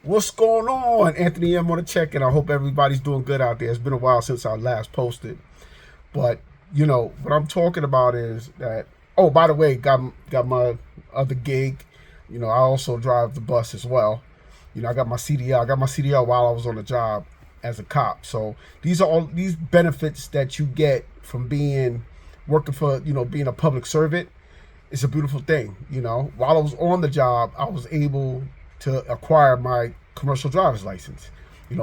What's going on? Anthony M on the check, and I hope everybody's doing good out there. It's been a while since I last posted, but what I'm talking about is that. Oh, by the way, got my other gig. I also drive the bus as well. I got my CDL. I got my CDL while I was on the job as a cop. So these are all these benefits that you get from being working for being a public servant. It's a beautiful thing. While I was on the job, I was able to acquire my commercial driver's license.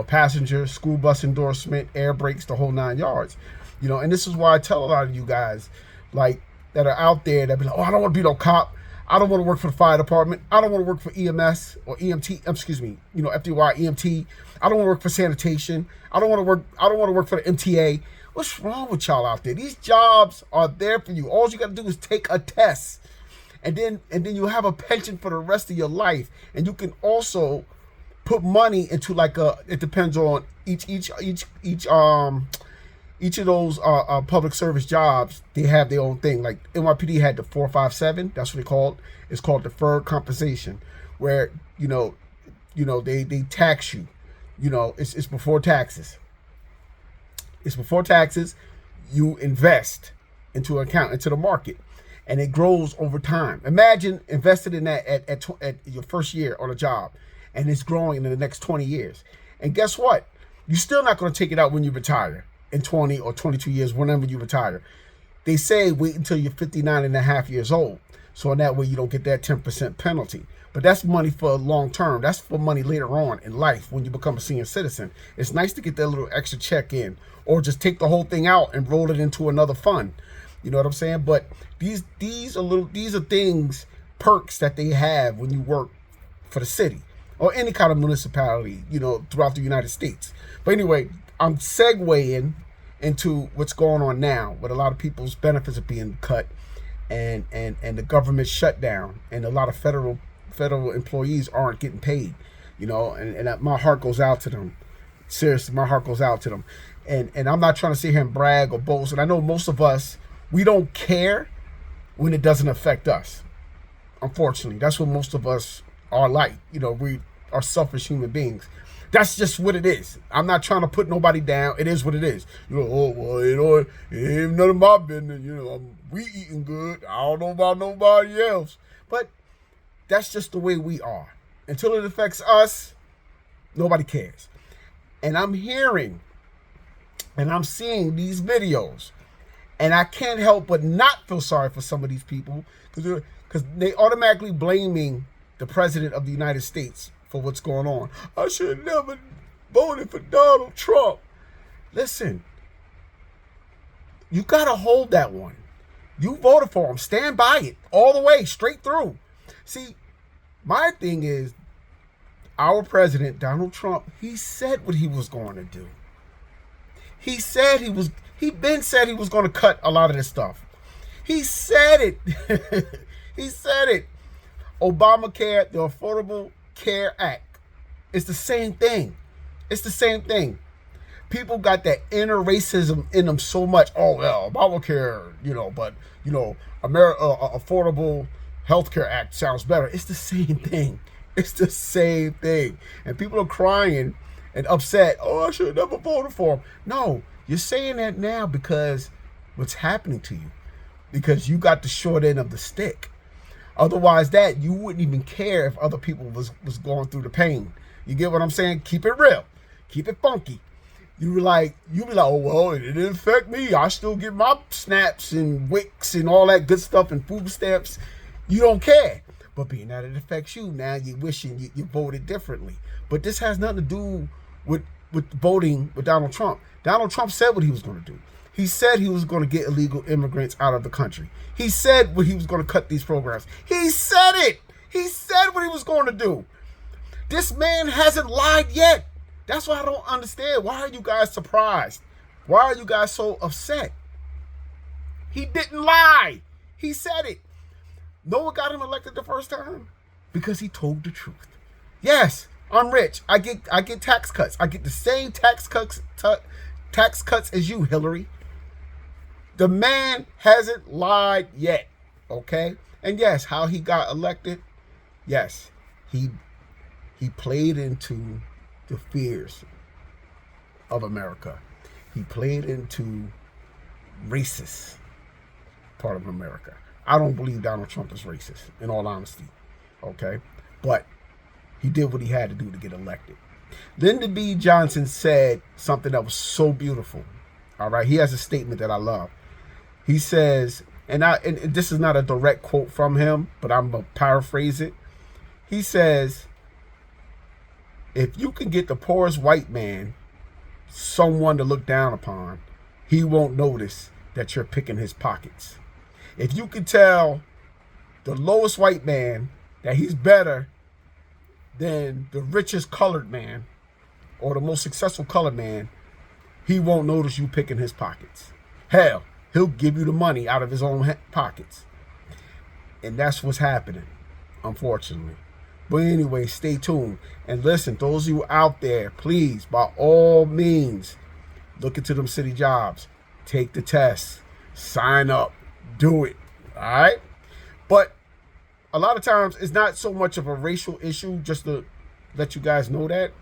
Passenger, school bus endorsement, air brakes, the whole 9 yards. And this is why I tell a lot of you guys, like, that are out there that be like, oh, I don't want to be no cop. I don't want to work for the fire department. I don't want to work for EMS or EMT. Excuse me, FDY, EMT. I don't want to work for sanitation. I don't want to work for the MTA. What's wrong with y'all out there? These jobs are there for you. All you got to do is take a test, and then you have a pension for the rest of your life, and you can also put money into it depends on each of those public service jobs. They have their own thing. Like NYPD had the 457. That's what they called. It's called deferred compensation, where they tax you. It's before taxes. It's before taxes. You invest into an account, into the market, and it grows over time. Imagine invested in that at your first year on a job, and it's growing in the next 20 years. And guess what? You're still not going to take it out when you retire in 20 or 22 years, whenever you retire. They say wait until you're 59 and a half years old. So in that way, you don't get that 10% penalty. But that's money for long term. That's for money later on in life when you become a senior citizen. It's nice to get that little extra check in, or just take the whole thing out and roll it into another fund. You know what I'm saying? But these are things, perks that they have when you work for the city or any kind of municipality, throughout the United States. But anyway, I'm segueing into what's going on now, with a lot of people's benefits are being cut, and the government shut down, and a lot of federal employees aren't getting paid, and my heart goes out to them. Seriously, my heart goes out to them. And I'm not trying to sit here and brag or boast. And I know most of us, we don't care when it doesn't affect us. Unfortunately, that's what most of us are like. We are selfish human beings. That's just what it is. I'm not trying to put nobody down. It is what it is. Oh, well, it ain't none of my business. We eating good. I don't know about nobody else. But that's just the way we are. Until it affects us, nobody cares. And I'm hearing and I'm seeing these videos, and I can't help but not feel sorry for some of these people, because they automatically blaming the president of the United States for what's going on. I should have never voted for Donald Trump. Listen, you got to hold that one. You voted for him. Stand by it all the way, straight through. See, my thing is, our president, Donald Trump, he said what he was going to do. He said he was going to cut a lot of this stuff. He said it. He said it. Obamacare, the Affordable Care Act. It's the same thing. It's the same thing. People got that inner racism in them so much. Oh, well, Obamacare, but, Affordable Healthcare Act sounds better. It's the same thing. It's the same thing. And people are crying and upset. Oh, I should have never voted for him. No, you're saying that now because what's happening to you. Because you got the short end of the stick. Otherwise, you wouldn't even care if other people was going through the pain. You get what I'm saying? Keep it real. Keep it funky. You be like, oh, well, it didn't affect me. I still get my snaps and wicks and all that good stuff and food stamps. You don't care. But being that it affects you, now you're wishing you voted differently. But this has nothing to do with voting with Donald Trump. Donald Trump said what he was going to do. He said he was going to get illegal immigrants out of the country. He said what he was going to cut these programs. He said it. He said what he was going to do. This man hasn't lied yet. That's why I don't understand. Why are you guys surprised? Why are you guys so upset? He didn't lie. He said it. Know what got him elected the first time? Because he told the truth. Yes, I'm rich. I get tax cuts. I get the same tax cuts as you, Hillary. The man hasn't lied yet. Okay? And yes, how he got elected? Yes. He He played into the fears of America. He played into racist part of America. I don't believe Donald Trump is racist, in all honesty. Okay? But he did what he had to do to get elected. Lyndon B. Johnson said something that was so beautiful. All right? He has a statement that I love. He says, and this is not a direct quote from him, but I'm going to paraphrase it. He says, if you can get the poorest white man someone to look down upon, he won't notice that you're picking his pockets. If you can tell the lowest white man that he's better than the richest colored man or the most successful colored man, he won't notice you picking his pockets. Hell, he'll give you the money out of his own pockets. And that's what's happening, unfortunately. But anyway, stay tuned. And listen, those of you out there, please, by all means, look into them city jobs. Take the test. Sign up. Do it. All right? But a lot of times, it's not so much of a racial issue, just to let you guys know that.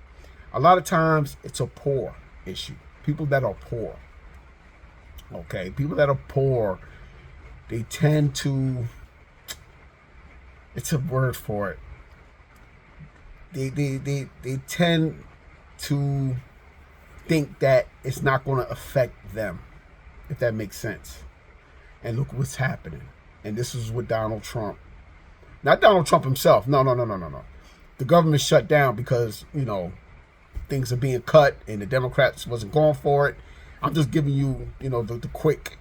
A lot of times, it's a poor issue. People that are poor. Okay? People that are poor, they tend to, it's a word for it. They tend to think that it's not going to affect them, if that makes sense. And look what's happening. And this is with Donald Trump. Not Donald Trump himself. No. The government shut down because, things are being cut and the Democrats wasn't going for it. I'm just giving you, the quick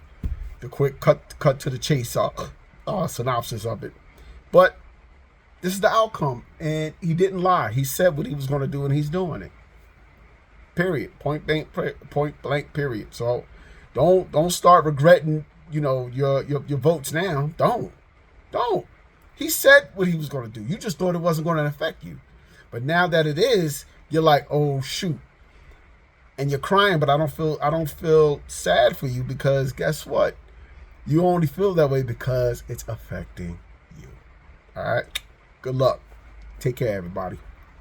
cut to the chase synopsis of it. But this is the outcome, and he didn't lie. He said what he was going to do, and he's doing it. Period. Point blank. Period. So, don't start regretting, your votes now. Don't. He said what he was going to do. You just thought it wasn't going to affect you, but now that it is, you're like, oh shoot, and you're crying. But I don't feel sad for you, because guess what? You only feel that way because it's affecting you. All right. Good luck. Take care, everybody.